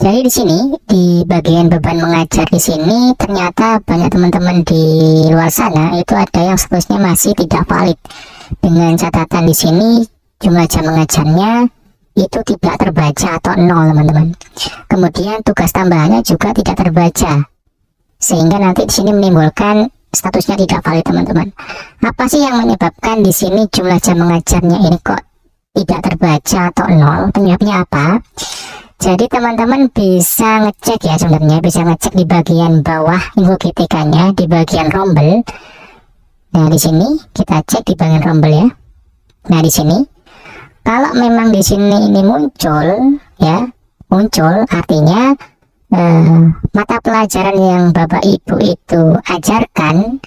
Jadi di sini di bagian beban mengajar di sini ternyata banyak teman-teman di luar sana itu ada yang seterusnya masih tidak valid dengan catatan di sini jumlah jam mengajarnya itu tidak terbaca atau nol teman-teman. Kemudian tugas tambahannya juga tidak terbaca sehingga nanti di sini menimbulkan statusnya tidak valid teman-teman. Apa sih yang menyebabkan di sini jumlah jam mengajarnya ini kok tidak terbaca atau nol? Penyebabnya apa? Jadi teman-teman bisa ngecek ya, sebenarnya bisa ngecek di bagian bawah info GTK-nya di bagian rombel. Nah di sini kita cek di bagian rombel ya. Nah di sini kalau memang di sini ini muncul ya, muncul artinya mata pelajaran yang Bapak Ibu itu ajarkan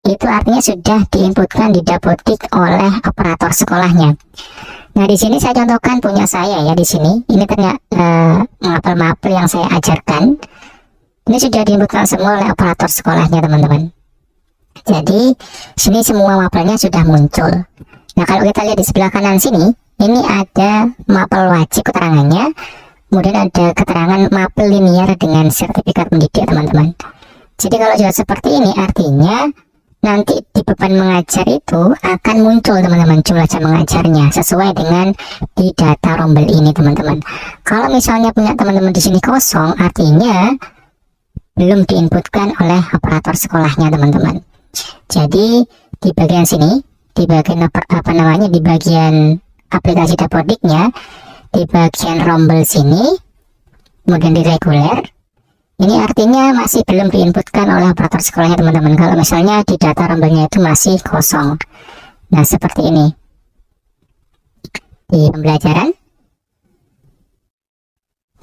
itu artinya sudah diinputkan di Dapodik oleh operator sekolahnya. Nah di sini saya contohkan punya saya ya, di sini ini ternyata mapel-mapel yang saya ajarkan ini sudah diinputkan semua oleh operator sekolahnya teman-teman. Jadi sini semua mapelnya sudah muncul. Nah kalau kita lihat di sebelah kanan sini ini ada mapel wajib keterangannya, kemudian ada keterangan mapel linear dengan sertifikat pendidik teman-teman. Jadi kalau sudah seperti ini artinya nanti di beban mengajar itu akan muncul teman-teman jumlah jam mengajarnya sesuai dengan di data rombel ini teman-teman. Kalau misalnya punya teman-teman di sini kosong artinya belum diinputkan oleh operator sekolahnya teman-teman. Jadi di bagian sini, di bagian apa namanya, di bagian aplikasi Dapodiknya, di bagian rombel sini, kemudian di reguler. Ini artinya masih belum diinputkan oleh operator sekolahnya teman-teman. Kalau misalnya di data rombelnya itu masih kosong. Nah seperti ini. Di pembelajaran.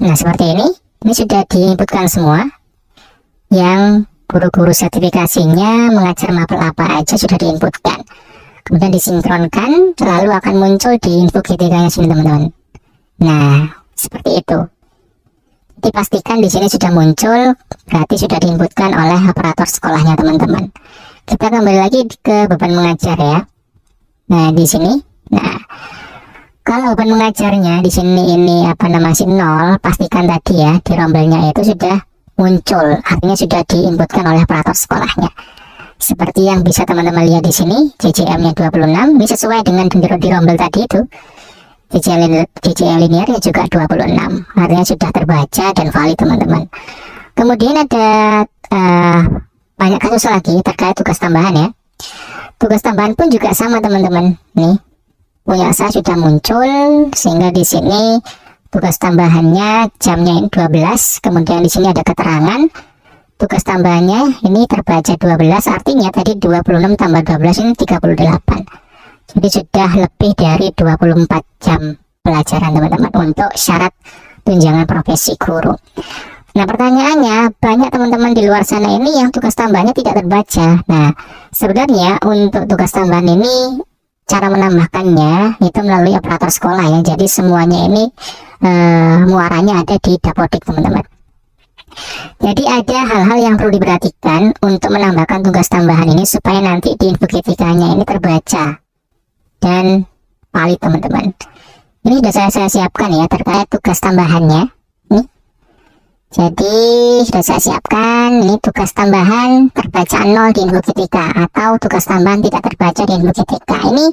Nah seperti ini. Ini sudah diinputkan semua. Yang guru-guru sertifikasinya mengajar mapel apa aja sudah diinputkan. Kemudian disinkronkan. Lalu akan muncul di info GTK-nya sini teman-teman. Nah seperti itu. Dipastikan di sini sudah muncul, berarti sudah diinputkan oleh operator sekolahnya teman-teman. Kita kembali lagi ke beban mengajar ya. Nah di sini, nah kalau beban mengajarnya di sini ini apa namanya nol, pastikan tadi ya di rombelnya itu sudah muncul, artinya sudah diinputkan oleh operator sekolahnya. Seperti yang bisa teman-teman lihat di sini, JJM-nya 26, ini sesuai dengan di rombel tadi itu. JJL linearnya juga 26, artinya sudah terbaca dan valid teman-teman. Kemudian ada banyak kasus lagi terkait tugas tambahan ya. Tugas tambahan pun juga sama teman-teman. Nih punya saya sudah muncul sehingga di sini tugas tambahannya jamnya ini 12. Kemudian di sini ada keterangan tugas tambahannya ini terbaca 12, artinya tadi 26 tambah 12 ini 38. Jadi sudah lebih dari 24 jam pelajaran teman-teman untuk syarat tunjangan profesi guru. Nah pertanyaannya, banyak teman-teman di luar sana ini yang tugas tambahannya tidak terbaca. Nah sebenarnya untuk tugas tambahan ini cara menambahkannya itu melalui operator sekolah ya. Jadi semuanya ini muaranya ada di Dapodik teman-teman. Jadi ada hal-hal yang perlu diperhatikan untuk menambahkan tugas tambahan ini supaya nanti di info GTK-nya ini terbaca dan valid teman-teman. Ini sudah saya siapkan ya terkait tugas tambahannya nih. Jadi sudah saya siapkan ini tugas tambahan terbaca 0 di info GTK atau tugas tambahan tidak terbaca di info GTK. Ini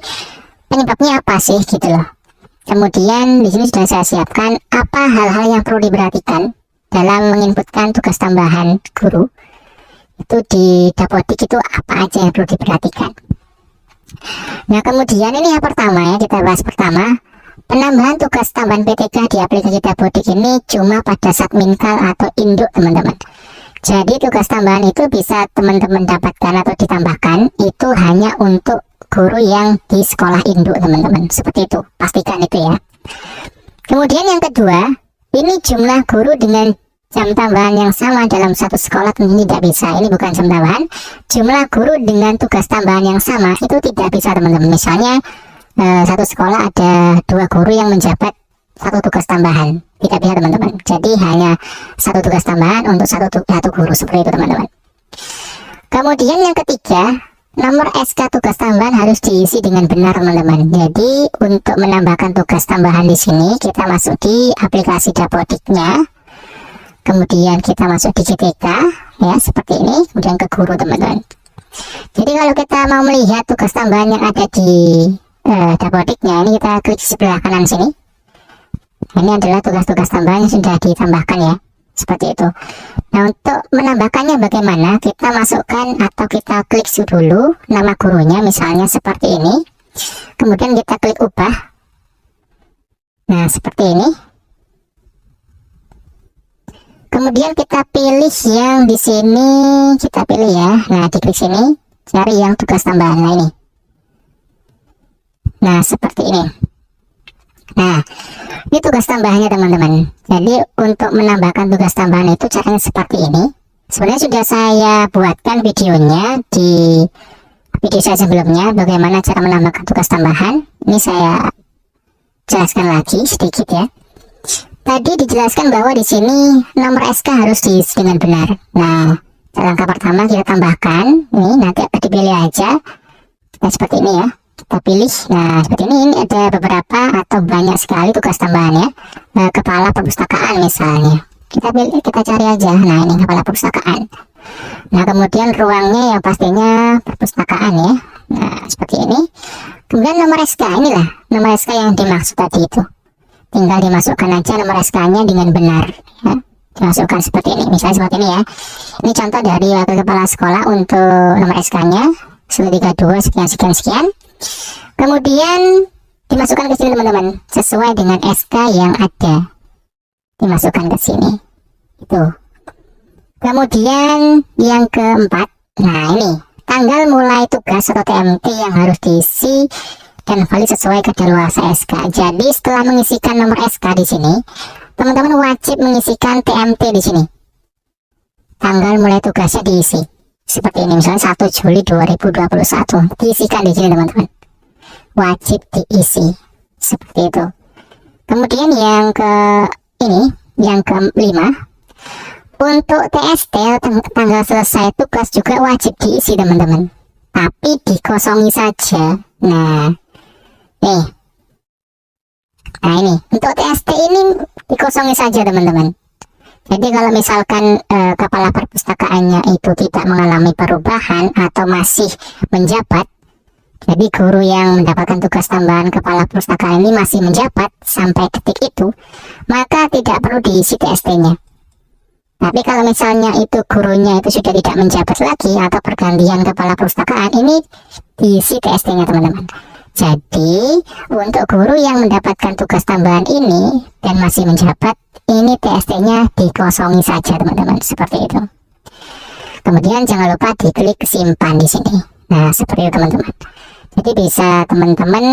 penyebabnya apa sih gitu loh. Kemudian di sini sudah saya siapkan apa hal-hal yang perlu diperhatikan dalam menginputkan tugas tambahan guru. Itu di Dapodik itu apa aja yang perlu diperhatikan. Nah kemudian ini yang pertama ya, kita bahas pertama, penambahan tugas tambahan PTK di aplikasi Dapodik ini cuma pada saat minkal atau induk teman-teman. Jadi tugas tambahan itu bisa teman-teman dapatkan atau ditambahkan itu hanya untuk guru yang di sekolah induk teman-teman. Seperti itu, pastikan itu ya. Kemudian yang kedua, ini jumlah guru dengan jam tambahan yang sama dalam satu sekolah tentunya tidak bisa. Ini bukan jam tambahan. Jumlah guru dengan tugas tambahan yang sama itu tidak bisa teman-teman. Misalnya satu sekolah ada 2 guru yang menjabat satu tugas tambahan, tidak bisa teman-teman. Jadi hanya satu tugas tambahan untuk satu guru, seperti itu teman-teman. Kemudian yang ketiga, nomor SK tugas tambahan harus diisi dengan benar teman-teman. Jadi untuk menambahkan tugas tambahan di sini kita masuk di aplikasi Dapodiknya. kemudian kita masuk di GTK ya, seperti ini, kemudian ke guru teman-teman. Jadi kalau kita mau melihat tugas tambahan yang ada di dapodiknya, ini kita klik sebelah kanan sini. Ini adalah tugas-tugas tambahan yang sudah ditambahkan ya, seperti itu. Nah, untuk menambahkannya bagaimana? Kita masukkan atau kita klik dulu nama gurunya, misalnya seperti ini. Kemudian kita klik ubah. Nah, seperti ini. Kemudian kita pilih yang di sini, kita pilih ya. Nah, diklik sini, cari yang tugas tambahan. Nah, ini. Nah, seperti ini. Nah, ini tugas tambahannya teman-teman. Jadi untuk menambahkan tugas tambahan itu caranya seperti ini. Sebenarnya sudah saya buatkan videonya di video saya sebelumnya, bagaimana cara menambahkan tugas tambahan. Ini saya jelaskan lagi sedikit ya. Tadi dijelaskan bahwa di sini nomor SK harus diisi dengan benar. Nah, langkah pertama kita tambahkan. Ini nanti dipilih aja. Nah, seperti ini ya. Kita pilih. Nah, seperti ini ada beberapa atau banyak sekali tugas tambahan ya. Kepala perpustakaan misalnya. Kita pilih, kita cari aja. Nah, ini kepala perpustakaan. Nah, kemudian ruangnya yang pastinya perpustakaan ya. Nah, seperti ini. Kemudian nomor SK, inilah nomor SK yang dimaksud tadi itu. Tinggal dimasukkan aja nomor SK-nya dengan benar ya. Dimasukkan seperti ini, misalnya seperti ini ya. Ini contoh dari wakil kepala sekolah untuk nomor SK-nya 132 sekian. Kemudian dimasukkan ke sini teman-teman, sesuai dengan SK yang ada. Dimasukkan ke sini. Itu. Kemudian yang keempat, nah ini tanggal mulai tugas atau TMT yang harus diisi dan valid sesuai kadaluarsa SK. Jadi setelah mengisikan nomor SK di sini, teman-teman wajib mengisikan TMT di sini. Tanggal mulai tugasnya diisi. Seperti ini misalnya 1 Juli 2021. Diisikan di sini teman-teman. Wajib diisi. Seperti itu. Kemudian yang yang kelima, untuk TST tanggal selesai tugas juga wajib diisi teman-teman. Tapi dikosongi saja. Nah, nih. Nah ini, untuk TST ini dikosongi saja teman-teman. Jadi kalau misalkan kepala perpustakaannya itu tidak mengalami perubahan atau masih menjabat, jadi guru yang mendapatkan tugas tambahan kepala perpustakaan ini masih menjabat sampai detik itu, maka tidak perlu diisi TST-nya. Tapi kalau misalnya itu gurunya itu sudah tidak menjabat lagi atau pergantian kepala perpustakaan, ini diisi TST-nya teman-teman. Jadi untuk guru yang mendapatkan tugas tambahan ini dan masih menjabat, ini TST-nya dikosongi saja teman-teman, seperti itu. Kemudian jangan lupa diklik simpan di sini. Nah, seperti itu teman-teman. Jadi bisa teman-teman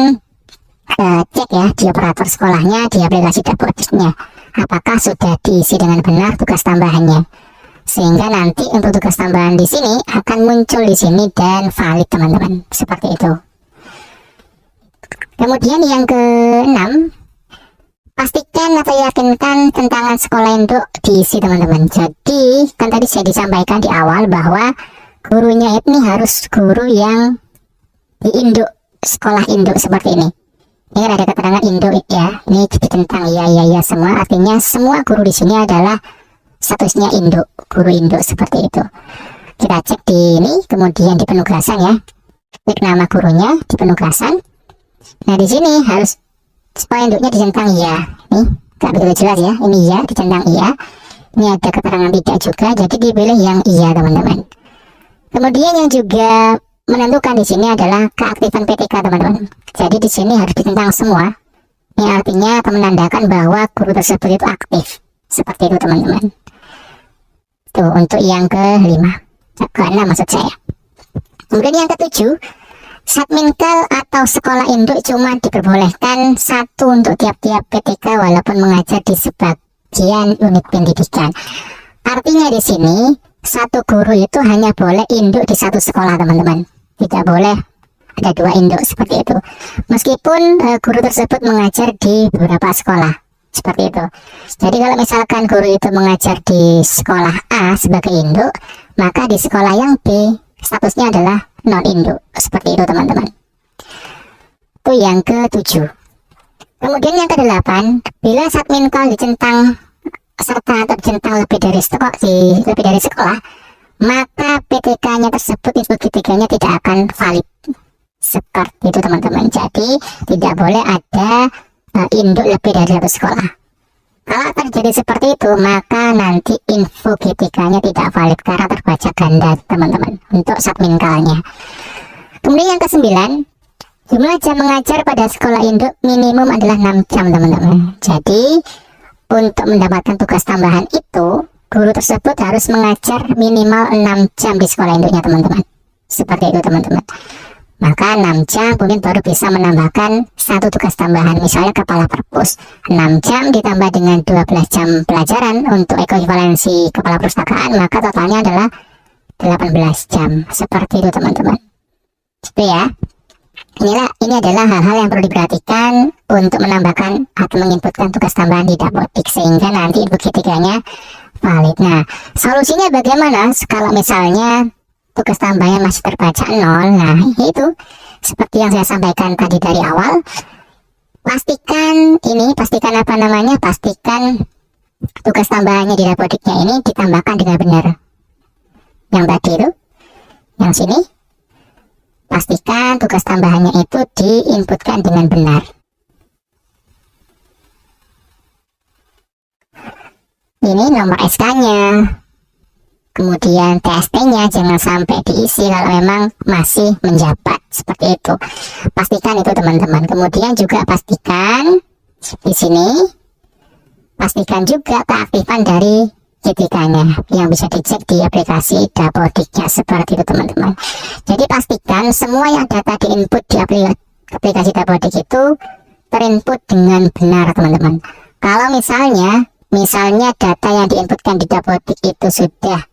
cek ya di operator sekolahnya, di aplikasi dapodiknya, apakah sudah diisi dengan benar tugas tambahannya. Sehingga nanti untuk tugas tambahan di sini akan muncul di sini dan valid teman-teman, seperti itu. Kemudian yang keenam, pastikan atau yakinkan tentangan sekolah induk diisi teman-teman. Jadi kan tadi saya disampaikan di awal bahwa gurunya ini harus guru yang di induk, sekolah induk seperti ini. Ini ada keterangan induk ya. Ini ditentang ya semua, artinya semua guru di sini adalah statusnya induk, guru induk seperti itu. Kita cek di ini, kemudian di penugasan ya. Klik nama gurunya di penugasan. Nah di sini harus sekolah induknya dicentang iya. Nih gak begitu jelas ya. Ini iya, dicentang iya. Ini ada keterangan tidak juga, jadi dipilih yang iya teman-teman. Kemudian yang juga menentukan di sini adalah keaktifan PTK teman-teman. Jadi di sini harus ditentang semua. Ini artinya atau menandakan bahwa guru tersebut itu aktif. Seperti itu teman-teman. Tuh untuk yang keenam maksud saya. Kemudian yang ketujuh, Satminkel atau sekolah induk cuma diperbolehkan satu untuk tiap-tiap PTK walaupun mengajar di sebagian unit pendidikan. Artinya di sini satu guru itu hanya boleh induk di satu sekolah teman-teman. Tidak boleh ada dua induk seperti itu. Meskipun guru tersebut mengajar di beberapa sekolah seperti itu. Jadi kalau misalkan guru itu mengajar di sekolah A sebagai induk, maka di sekolah yang B statusnya adalah non induk, seperti itu teman-teman. Itu yang ketujuh. Kemudian yang kedelapan, bila Satminkel dicentang serta terjentang lebih dari sekolah, maka PTK-nya tersebut, input PTK-nya tidak akan valid. Seperti itu teman-teman. Jadi tidak boleh ada induk lebih dari satu sekolah. Kalau terjadi seperti itu, maka nanti info GTK-nya tidak valid karena terbaca ganda teman-teman untuk subminkalnya. Kemudian yang ke-9, jumlah jam mengajar pada sekolah induk minimum adalah 6 jam teman-teman. Jadi untuk mendapatkan tugas tambahan itu, guru tersebut harus mengajar minimal 6 jam di sekolah induknya teman-teman. Seperti itu teman-teman. Maka 6 jam kemudian baru bisa menambahkan satu tugas tambahan, misalnya kepala perpus 6 jam ditambah dengan 12 jam pelajaran untuk ekuivalensi kepala perpustakaan, maka totalnya adalah 18 jam. Seperti itu teman-teman. Itu ya. Ini adalah hal-hal yang perlu diperhatikan untuk menambahkan atau menginputkan tugas tambahan di Dapodik sehingga nanti input ketiganya valid. Nah, solusinya bagaimana kalau misalnya tugas tambahnya masih terbaca 0? Nah, itu seperti yang saya sampaikan tadi dari awal. Pastikan tugas tambahannya di Dapodiknya ini ditambahkan dengan benar. Yang tadi itu, yang sini, pastikan tugas tambahannya itu diinputkan dengan benar. Ini nomor SK-nya. Kemudian TST-nya jangan sampai diisi kalau memang masih menjabat, seperti itu. Pastikan itu teman-teman. Kemudian juga pastikan di sini, pastikan juga keaktifan dari GTK-nya yang bisa dicek di aplikasi Dapodiknya, seperti itu teman-teman. Jadi pastikan semua yang data diinput di aplikasi Dapodik itu terinput dengan benar teman-teman. Kalau misalnya data yang diinputkan di Dapodik itu sudah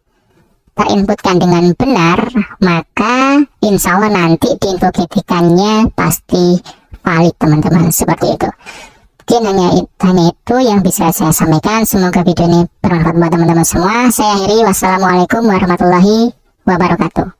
terinputkan dengan benar, maka insya Allah nanti di info GTK-nya pasti valid teman-teman, seperti itu. Mungkin hanya itu yang bisa saya sampaikan. Semoga video ini bermanfaat buat teman-teman semua. Saya akhiri, wassalamualaikum warahmatullahi wabarakatuh.